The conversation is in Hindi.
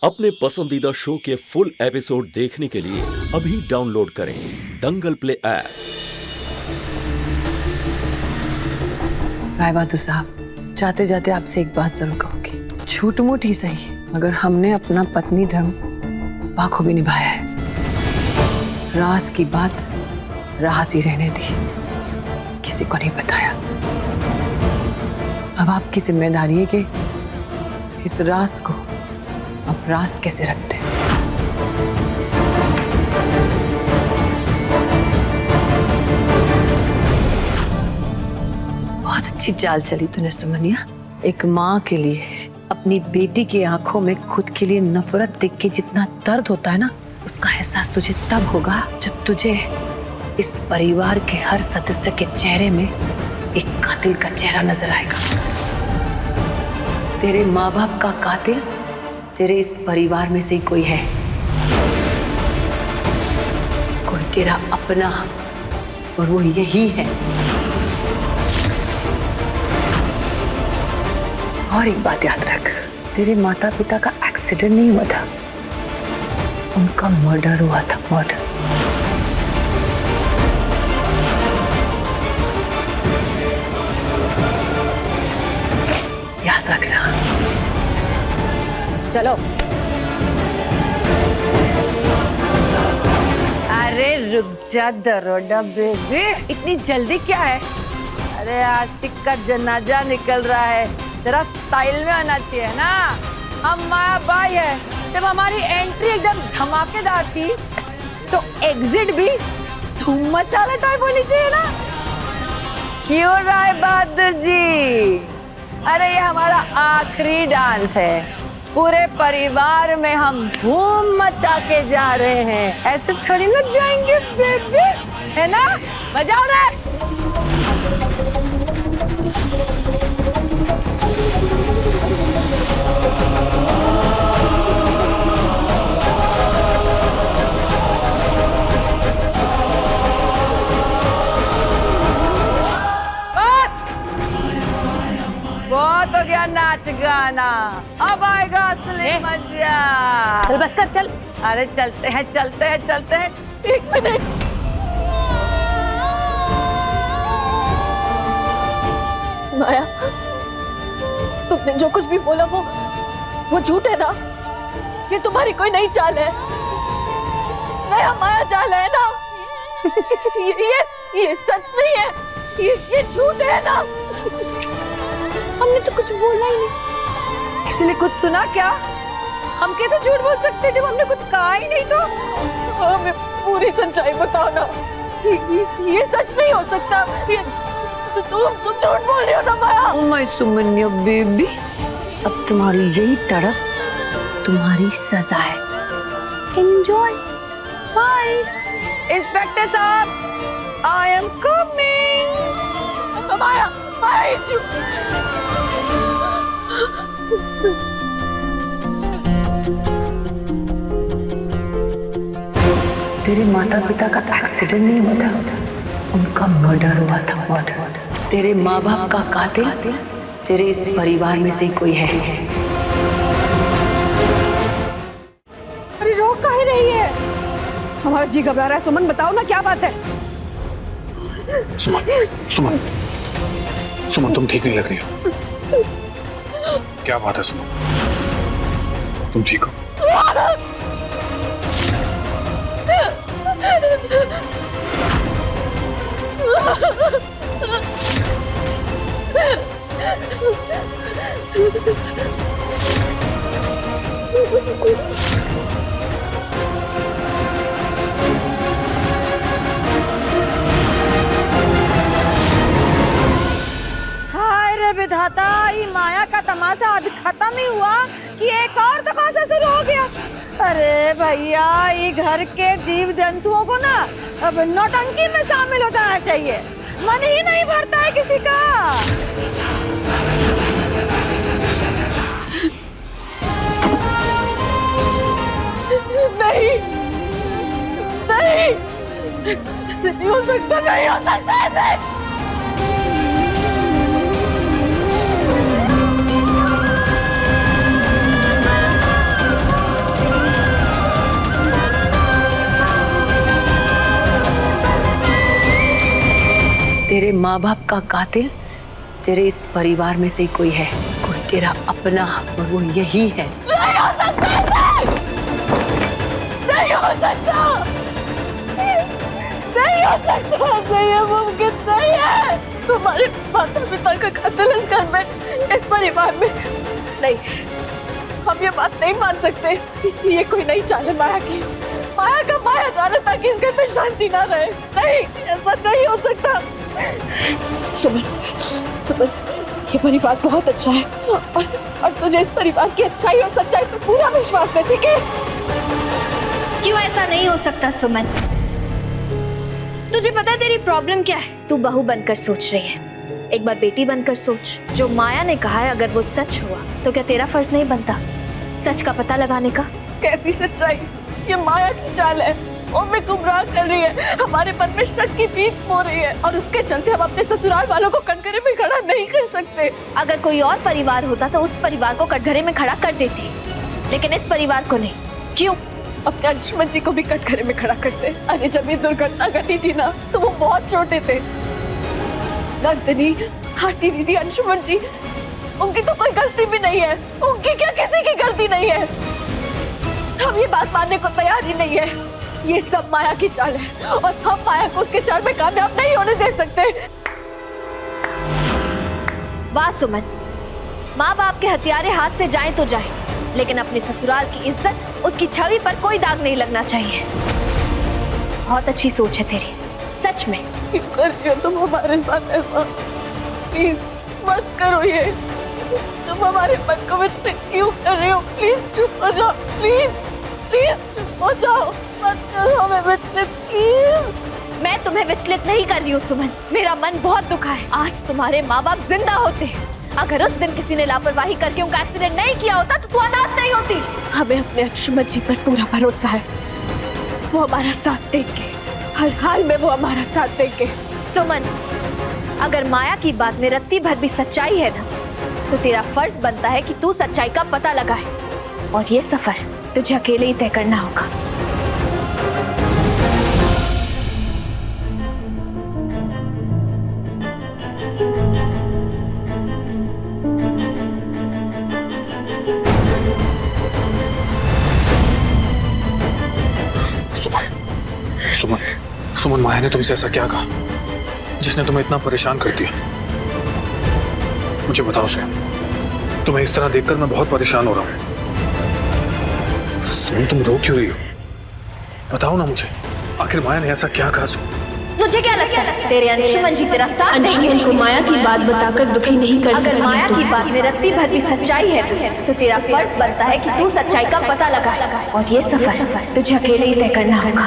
अपने पसंदीदा शो के फुल एपिसोड देखने के लिए अभी डाउनलोड करें दंगल प्ले ऐप। राय बहादुर साहब, जाते जाते आपसे एक बात जरूर कहूंगी। झूठ मूठ ही सही, मगर हमने अपना पत्नी धर्म बाखूबी निभाया है। राज की बात राज ही रहने दी, किसी को नहीं बताया। अब आपकी जिम्मेदारी है कि इस राज को अब राज कैसे रखते हैं। बहुत अच्छी चाल चली तूने सुमनिया। एक माँ के लिए अपनी बेटी की आंखों में खुद के लिए नफरत देख के जितना दर्द होता है ना, उसका एहसास तुझे तब होगा जब तुझे इस परिवार के हर सदस्य के चेहरे में एक कातिल का चेहरा नजर आएगा। तेरे माँ बाप का कातिल तेरे इस परिवार में से ही कोई है, कोई तेरा अपना, और वो यही है। और एक बात याद रख, तेरे माता पिता का एक्सीडेंट नहीं हुआ था, उनका मर्डर हुआ था, मर्डर। याद रखना। चलो। अरे रुक जा दरोगा बेबी, इतनी जल्दी क्या है? अरे आशिक का जनाजा निकल रहा है, जरा स्टाइल में आना चाहिए ना। हम माया बाई है, जब हमारी एंट्री एकदम धमाकेदार थी तो एग्जिट भी धूम मचाला टाइप होनी चाहिए ना। क्यों राय बहादुर जी? अरे ये हमारा आखिरी डांस है, पूरे परिवार में हम धूम मचा के जा रहे हैं, ऐसे थोड़ी ना जाएंगे बेबी, है ना? मजा आ रहा है? बहुत हो गया नाच गाना, अब आएगा असली मजा। चल बस कर, चल। अरे चलते हैं चलते हैं चलते हैं। एक मिनट, माया, तुमने जो कुछ भी बोला वो झूठ है ना? ये तुम्हारी कोई नई चाल है, नया माया चाल है ना? ये सच नहीं है, ये झूठ है ना? हमने तो कुछ बोला ही नहीं। किसी ने कुछ सुना क्या? हम कैसे झूठ बोल सकते जब हमने कुछ कहा ही नहीं? तो हमें पूरी सच्चाई बताओ ना। ये सच नहीं हो सकता। तुम झूठ बोल रही हो ना माया। मैं सुमनिया बेबी, अब तुम्हारी यही तड़प तुम्हारी सजा है। एंजॉय। बाय। इंस्पेक्टर साहब, आई एम कमिंग। माया, माया तेरे माता पिता का एक्सीडेंट नहीं हुआ था, उनका मर्डर हुआ था, मर्डर। तेरे माँ बाप का कातिल तेरे इस परिवार में से कोई है। अरे रोक काहे रही है? हमारा जी घबरा रहा है। सुमन, बताओ ना क्या बात है? सुमन, सुमन तुम ठीक नहीं लग रही हो। क्या बात है सुमन? तुम ठीक हो? हाय रे विधाता, ये माया का तमाशा आज खत्म ही हुआ कि एक और तमाशा शुरू हो गया। अरे भैया, ये घर के जीव जंतुओं को ना अब नौटंकी में शामिल हो जाना चाहिए, मन ही नहीं भरता है किसी का। नहीं, नहीं, नहीं हो सकता, नहीं हो सकता ऐसे। माँ बाप का कातिल तेरे इस परिवार में से कोई है, कोई तेरा अपना, और वो यही है। नहीं हो सकता, नहीं हो सकता, नहीं हो सकता, ये मुमकिन नहीं है। तुम्हारे माता पिता का कातिल इस घर में, इस परिवार में नहीं। हम ये बात नहीं मान सकते। ये कोई नई चाल है माया की। माया का माया जाने ताकि इस घर में शांति ना रहे। नहीं, ऐसा नहीं हो सकता। सुमन, सुमन, ये परिवार बहुत अच्छा है और तुझे इस परिवार की अच्छाई और सच्चाई पर पूरा विश्वास है, ठीक है? क्यों ऐसा नहीं हो सकता सुमन? तुझे पता है तेरी प्रॉब्लम क्या है? तू बहू बनकर सोच रही है, एक बार बेटी बनकर सोच। जो माया ने कहा है अगर वो सच हुआ तो क्या तेरा फर्ज नहीं बनता सच का पता लगाने का? कैसी सच्चाई? ये माया की चाल है। वो हमें गुमराह कर रही है, हमारे मन में शक की बीज बो रही है और उसके चलते हम अपने ससुराल वालों को कटघरे में खड़ा नहीं कर सकते। अगर कोई और परिवार होता तो उस परिवार को कटघरे में खड़ा कर देती, लेकिन इस परिवार को नहीं। क्यों? अपने अंशुमन जी को भी कटघरे में खड़ा करते। अरे जब ये दुर्घटना घटी थी ना तो वो बहुत छोटे थे। नंदिनी, भारती दीदी, अंशुमन जी, उनकी तो कोई गलती भी नहीं है। उनकी क्या किसी की गलती नहीं है? हम ये बात मानने को तैयार ही नहीं है। ये सब माया की चाल है और हम माया को उसके चाल में कामयाब नहीं होने दे सकते। वाह सुमन, माँ बाप के हथियारे हाथ से जाएं तो जाएं, लेकिन अपने ससुराल की इज्जत, उसकी छवि पर कोई दाग नहीं लगना चाहिए। बहुत अच्छी सोच है तेरी, सच में। क्यों कर रही हो तुम हमारे साथ ऐसा? प्लीज मत करो ये। तुम हमारे मन को विचलित क्यों कर रहे हो? प्लीज चुप हो जाओ, प्लीज प्लीज चुप हो जाओ, मत करो हमें विचलित प्लीज। मैं तुम्हें विचलित नहीं कर रही हूँ सुमन, मेरा मन बहुत दुखा है। आज तुम्हारे माँ बाप जिंदा होते, अगर उस दिन किसी ने लापरवाही करके उनका एक्सीडेंट नहीं किया होता तो तू अनाथ नहीं होती। हमें अपने अंशुमन जी पर पूरा भरोसा है, वो हमारा साथ देंगे, हर हाल में वो हमारा साथ देंगे। सुमन, अगर माया की बात में रत्ती भर भी सच्चाई है ना, तो तेरा फर्ज बनता है कि तू सच्चाई का पता लगाए, और ये सफर तुझे अकेले ही तय करना होगा। सुमन, सुमन, माया ने तुमसे ऐसा क्या कहा जिसने तुम्हें इतना परेशान कर दिया? मुझे बताओ सुमन, तुम्हें इस तरह देखकर मैं बहुत परेशान हो रहा हूँ। सुमन, तुम रो क्यों रही हो? बताओ ना मुझे, आखिर माया ने ऐसा क्या कहा? सुमन, तुझे क्या लगता है तेरे अंशुमन जी तेरा साथ देंगे? अंशुमन को माया की बात बताकर दुखी नहीं कर सकती। अगर माया की बात में रत्ती भर भी सच्चाई है तो तेरा फर्ज बनता है कि तू सच्चाई का पता लगाए, और ये सफर तुझे अकेले ही तय करना होगा।